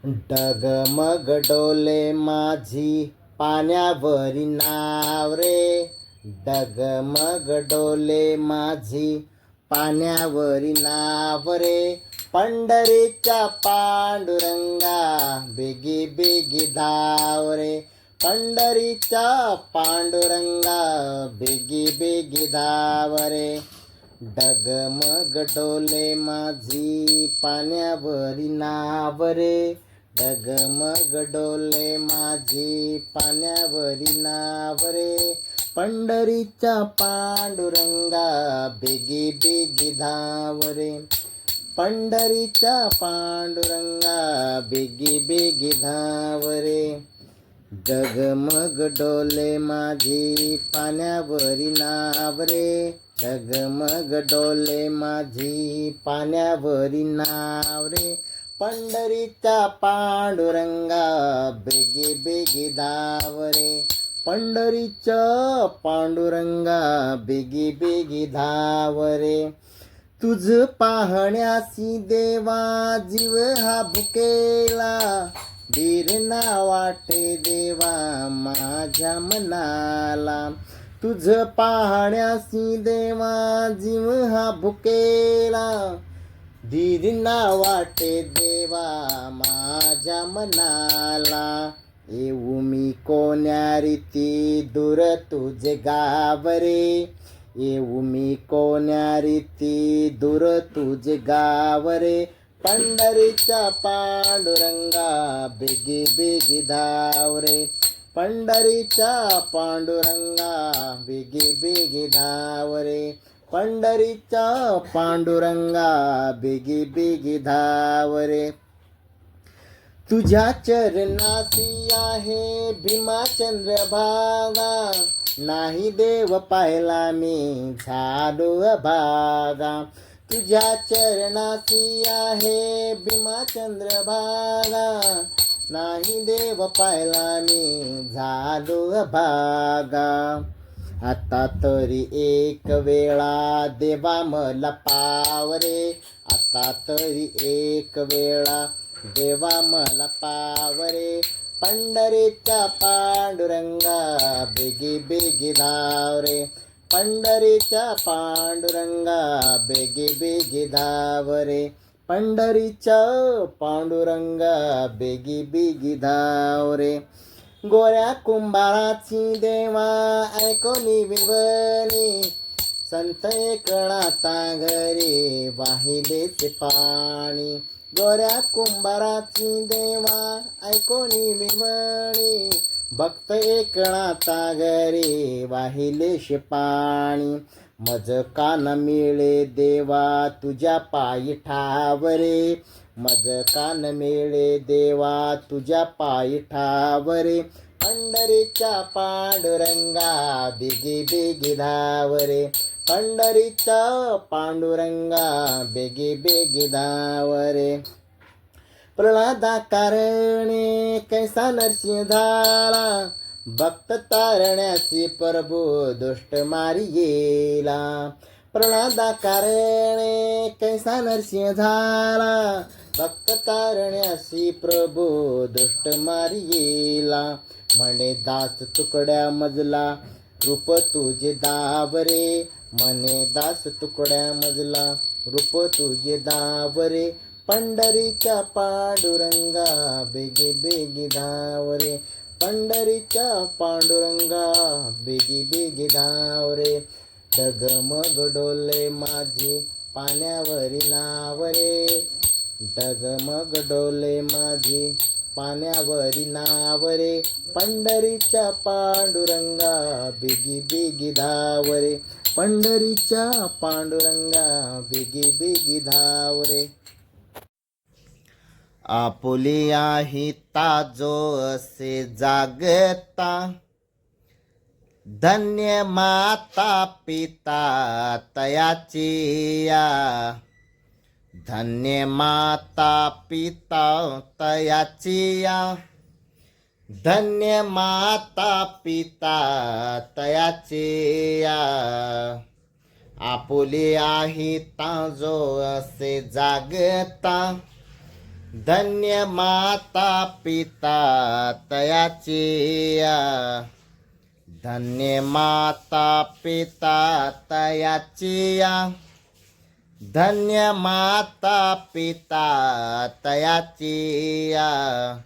डगमग डोले माझी पाण्यावरी नाव रे. डगमग डोले माझी पाण्यावरी नाव रे. पंढरीच्या पांडुरंगा बेगी बेगी धाव रे. पंढरीच्या पांडुरंगा बेगी बेगी धाव रे. डगमग डोले माझी पाण्यावरी नाव रे. डगमग डोले माझी पाण्यावरी नाव रे. पंढरीच्या पांडुरंगा बेगी बेगी धाव रे. पंढरीच्या पांडुरंगा बेगी बेगी धाव रे. डगमग डोले माझी पाण्यावरी नाव रे. डगमग डोले माझी पाण्यावरी नाव रे. पंढरीच्या पांडुरंगा बेगी बेगी धाव रे. पंढरीच्या पांडुरंगा बेगी बेगी धाव रे. तुझ पाहण्यासी देवा जीव हा भुकेला. धीर ना वाटे देवा माझ्या मनाला. तुझ पाहण्यासी देवा जीव हा भुकेला. धीर ना वाटे देवा माझ्या मनाला. येऊ मी कोण्या रीती दूर तुझे गाव रे. येऊ मी कोण्या रीती दूर तुझे गाव रे. पंढरीच्या पांडुरंगा बेगी बेगी धाव रे. पंढरीच्या पांडुरंगा बेगी बेगी धाव रे. पंढरीच्या पांडुरंगा बेगी बेगी धाव रे. तुझ्या चरणासी आहे भीमाचंद्र भागा. नाही देव पाहिला मी झालो अभागा. तुझ्या चरणासी आहे भीमाचंद्र भागा. नाही देव पाहिला मी झालो अभागा. आता तरी एक वेळा देवा मला पाव रे. आता तरी एक वेळा देवा मला पाव रे. पंढरीच्या पांडुरंगा बेगी बेगी धाव रे. पंढरीच्या पांडुरंगा बेगी बेगी धाव रे. पंढरीच्या पांडुरंगा बेगी बेगी धाव रे. गोऱ्या कुंभाराची देवा ऐकोनी विवनी. संत एकनाथा घरी वाहिलेचे पाणी. गोऱ्या कुंभाराची देवा ऐकोनी विवणी. भक्त एकनाथा घरी वाहिलेशे पाणी. मज कान मिळे देवा तुझ्या पायी ठाव रे. मज कान मिळे देवा तुझ्या पायी ठाव रे. पंढरीच्या पांडुरंगा बेगी बेगी धाव रे. पंढरीच्या पांडुरंगा बेगी बेगी धाव रे. प्रल्हादा कारणे कैसा नरसिंह झाला. भक्त तारण्यासी प्रभू दुष्ट मारी गेला. प्रल्हादा कारणे कैसा नरसिंह झाला. भक्त तारण्यासी प्रभू दुष्ट मारी गेला. म्हणे दास तुकड्या मजला रूप तुझे दाव रे. म्हणे दास तुकड्या मजला रूप तुझे दाव रे. पंढरीच्या पांडुरंगा बेगी बेगी धाव रे. पंढरीच्या पांडुरंगा बेगी बेगी धाव रे. डगमग डोले माझी पाण्यावरी नाव रे. डगमग डोले माझी पाण्यावरी नाव रे. पंढरीच्या पांडुरंगा बेगी बेगी धाव रे. पंढरीच्या पांडुरंगा बेगी बेगी धाव रे. आपुलिया हिता जो असे जागता. धन्य माता पिता तयाची या. धन्य माता पिता तयाची या. धन्य माता पिता तयाची या. आपुलिया हिता जो असे जागता. धन्य माता पिता तयाचे या, धन्य माता पिता तयाचे या, धन्य माता पिता तयाचे या.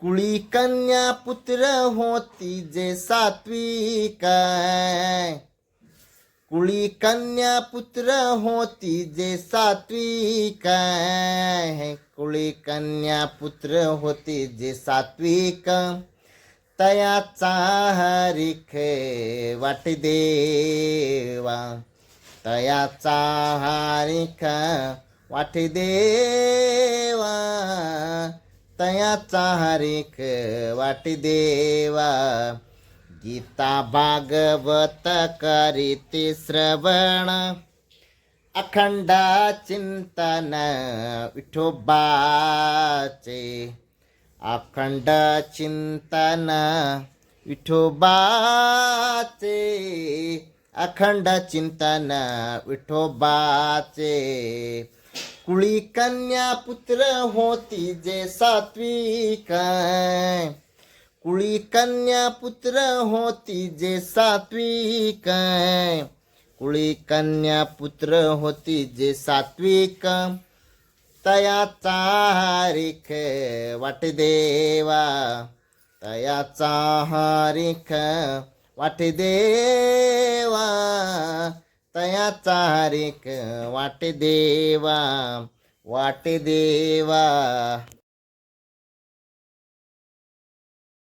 कुळी कन्या पुत्र होती जे सात्विक, कुळी कन्या पुत्र होती जे सात्विक, कुळी कन्या पुत्र होती जे सात्विक. तयाचा हरिख वाटे देवा, तयाचा हरिख वाटे देवा, तयाचा हरिख वाटे देवा. गीता भागवत करीते श्रवण, अखंड चिंतन विठोबाचे, अखंड चिंतन विठोबाचे, अखंड चिंतन विठोबाचे. कुळी कन्या पुत्र होती जे सात्विक, कुळी कन्या पुत्र होती जे सात्विक, कुळी कन्या पुत्र होती जे सात्विक. तयाचा हरिख वाटे देवा, तयाचा हरिख वाटे देवा, तयाचा हरिख वाटे देवा, वाटे देवा.